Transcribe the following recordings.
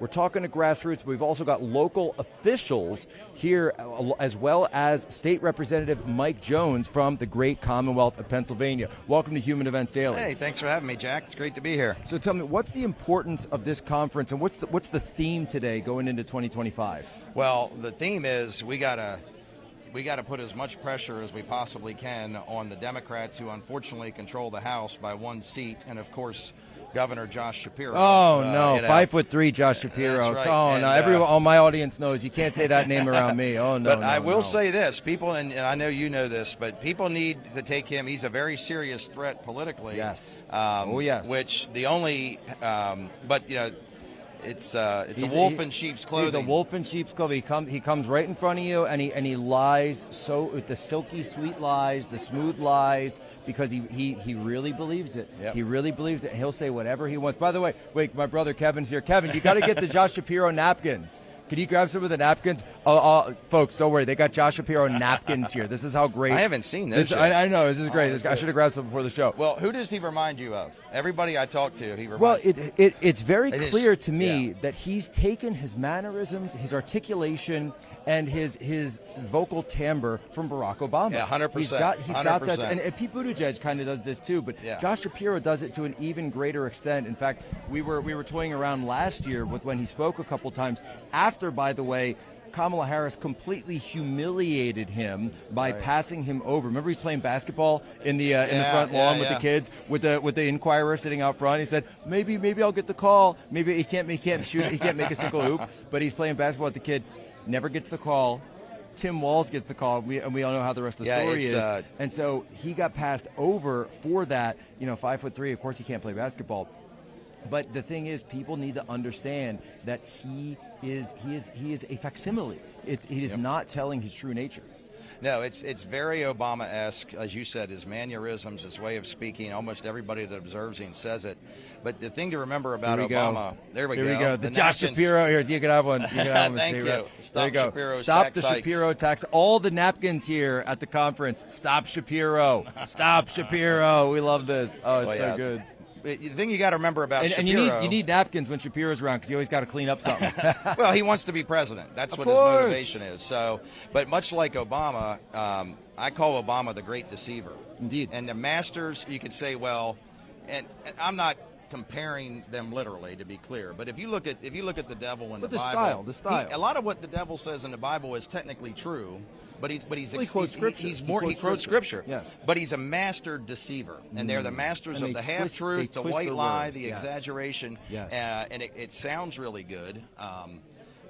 We're talking to grassroots, but we've also got local officials here, as well as State Representative Mike Jones from the great Commonwealth of Pennsylvania. Welcome to Human Events Daily. Hey, thanks for having me, Jack. It's great to be here. So tell me, what's the importance of this conference, and what's the theme today going into 2025? Well, the theme is we gotta put as much pressure as we possibly can on the Democrats, who unfortunately control the House by one seat, and of course, Governor Josh Shapiro. Oh no, 5'3" Josh Shapiro. Right. Oh and, no, everyone, all my audience knows you can't say that name around me. Oh no. But I will say this, people, and I know you know this, but people need to take him. He's a very serious threat politically. Yes. Yes. Which the only, but you know. It's a wolf in sheep's clothing. He's a wolf in sheep's clothing. He comes right in front of you, and he lies so with the silky sweet lies, the smooth lies, because he really believes it. Yep. He really believes it. He'll say whatever he wants. By the way, wait, my brother Kevin's here. Kevin, you got to get the Josh Shapiro napkins. Can you grab some of the napkins? Folks, don't worry. They got Josh Shapiro napkins here. This is how great. I haven't seen this yet. I know. This is great. I should have grabbed some before the show. Well, who does he remind you of? Everybody I talk to, he reminds Well, it's very clear to me that he's taken his mannerisms, his articulation, and his vocal timbre from Barack Obama. Yeah, 100%. He's got 100%. that. And Pete Buttigieg kind of does this too, but Josh Shapiro does it to an even greater extent. In fact, we were toying around last year with when he spoke a couple times after, by the way, Kamala Harris completely humiliated him by passing him over. Remember, he's playing basketball in the front lawn with the kids, with the Inquirer sitting out front. He said, maybe I'll get the call. Maybe he can't shoot. He can't make a single hoop. But he's playing basketball with the kid. Never gets the call. Tim Walz gets the call, and we all know how the rest of the story is. And so he got passed over for that. 5'3". Of course, he can't play basketball. But the thing is, people need to understand that he is a facsimile. He is not telling his true nature. No, it's very Obama-esque, as you said, his mannerisms, his way of speaking. Almost everybody that observes him says it. But the thing to remember about Obama, here we go. The Josh Shapiro here. You can have one. Thank you. Stop Shapiro. Stop the Shapiro tax. All the napkins here at the conference. Stop Shapiro. Stop Shapiro. We love this. Oh, it's so good. The thing you got to remember about Shapiro, and you need napkins when Shapiro's around, because you always got to clean up something. Well, he wants to be president. That's what his motivation is. So, but much like Obama, I call Obama the great deceiver. Indeed. And the masters, you could say, well, and I'm not comparing them literally, to be clear, but if you look at the devil in the Bible, the style, a lot of what the devil says in the Bible is technically true. But he quotes scripture. He quotes scripture. Yes. But he's a master deceiver, and they're the masters of the half-truth, the white lie, the exaggeration. Yes. And it sounds really good,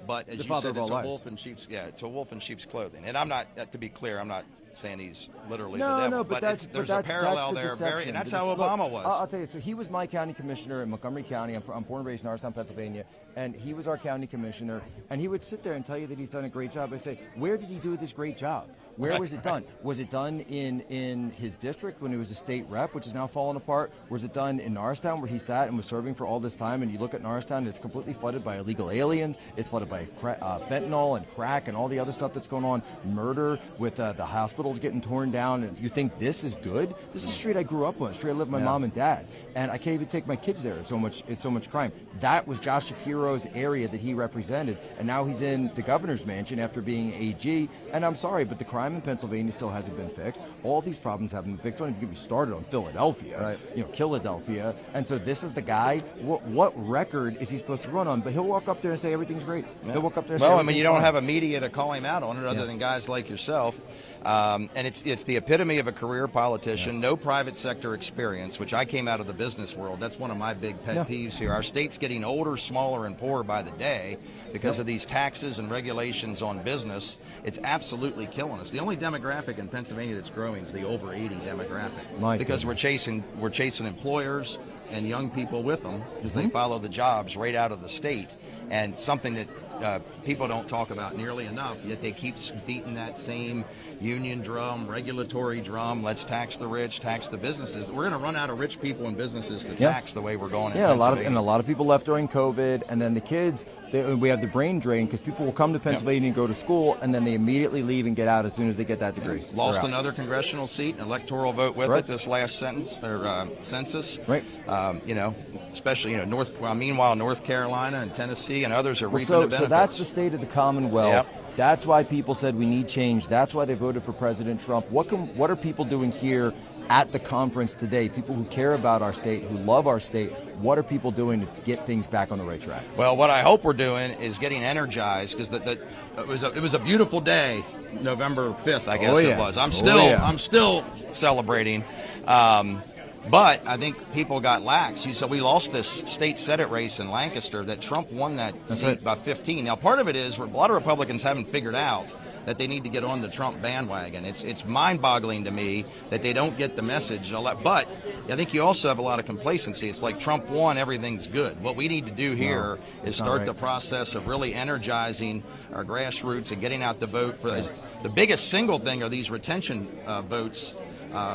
but as you said, it's a wolf in sheep's clothing. And I'm not, to be clear, I'm not saying he's literally the devil, but there's a parallel there, and that's how Obama was. I'll tell you. So he was my county commissioner in Montgomery County. I'm born and raised in Norristown, Pennsylvania, and he was our county commissioner. And he would sit there and tell you that he's done a great job. I say, where did he do this great job? Where was it done? Was it done in his district when he was a state rep, which is now falling apart? Was it done in Norristown, where he sat and was serving for all this time? And you look at Norristown, it's completely flooded by illegal aliens. It's flooded by fentanyl and crack and all the other stuff that's going on. Murder with the hospitals getting torn down. And you think this is good? This is a street I grew up on. A street I lived with my mom and dad. And I can't even take my kids there. It's so much crime. That was Josh Shapiro's area that he represented. And now he's in the governor's mansion after being AG. And I'm sorry, but the crime in Pennsylvania still hasn't been fixed. All these problems haven't been fixed. Don't even get me started on Philadelphia, Philadelphia. And so this is the guy. What record is he supposed to run on? But he'll walk up there and say everything's great. Yeah. He'll walk up there and say well, I mean, you don't have a media to call him out on it other than guys like yourself. And it's the epitome of a career politician, no private sector experience, which I came out of the business world. That's one of my big pet peeves here. Our state's getting older, smaller, and poorer by the day because of these taxes and regulations on business. It's absolutely killing us. The only demographic in Pennsylvania that's growing is the over 80 demographic, because we're chasing employers and young people with them because they follow the jobs right out of the state. And something that people don't talk about nearly enough, yet they keep beating that same union drum, regulatory drum. Let's tax the rich, tax the businesses. We're going to run out of rich people and businesses to tax the way we're going. Yeah, a lot of people left during COVID, and then the kids. We have the brain drain because people will come to Pennsylvania and go to school, and then they immediately leave and get out as soon as they get that degree. Lost another congressional seat, an electoral vote with it this last census. Right. Especially meanwhile, North Carolina and Tennessee and others are reaping the benefits. So that's the state of the Commonwealth. Yep. That's why people said we need change. That's why they voted for President Trump. What are people doing here at the conference today? People who care about our state, who love our state, what are people doing to get things back on the right track? Well, what I hope we're doing is getting energized, because it was a beautiful day, November 5th, I guess it was. I'm still celebrating. But I think people got lax. So we lost this state Senate race in Lancaster that Trump won that seat by 15. Now, part of it is a lot of Republicans haven't figured out that they need to get on the Trump bandwagon. It's mind-boggling to me that they don't get the message. But I think you also have a lot of complacency. It's like Trump won, everything's good. What we need to do here is start the process of really energizing our grassroots and getting out the vote for this. The biggest single thing are these retention votes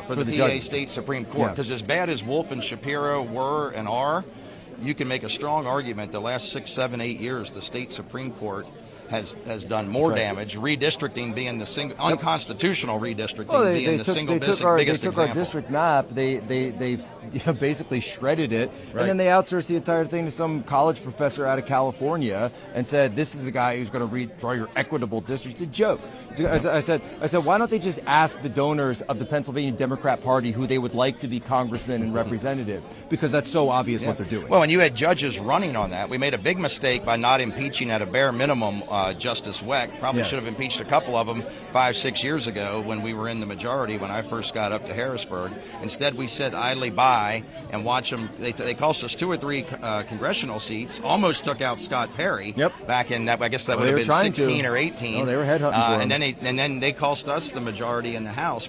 for the PA State Supreme Court. Because as bad as Wolf and Shapiro were and are, you can make a strong argument the last 6, 7, 8 years the state Supreme Court has done more damage, redistricting being the unconstitutional redistricting being the single biggest example. They took our district map, they basically shredded it, and then they outsourced the entire thing to some college professor out of California and said, this is the guy who's going to redraw your equitable district. It's a joke. I said, why don't they just ask the donors of the Pennsylvania Democrat Party who they would like to be congressmen and representatives? Because that's so obvious what they're doing. Well, and you had judges running on that. We made a big mistake by not impeaching at a bare minimum Justice Weck. Probably should have impeached a couple of them 5, 6 years ago when we were in the majority, when I first got up to Harrisburg. Instead, we sit idly by and watch them. They cost us 2 or 3 congressional seats, almost took out Scott Perry back in, I guess that would have been 16 or 18. Oh, they were headhunting for him. And then they cost us the majority in the House.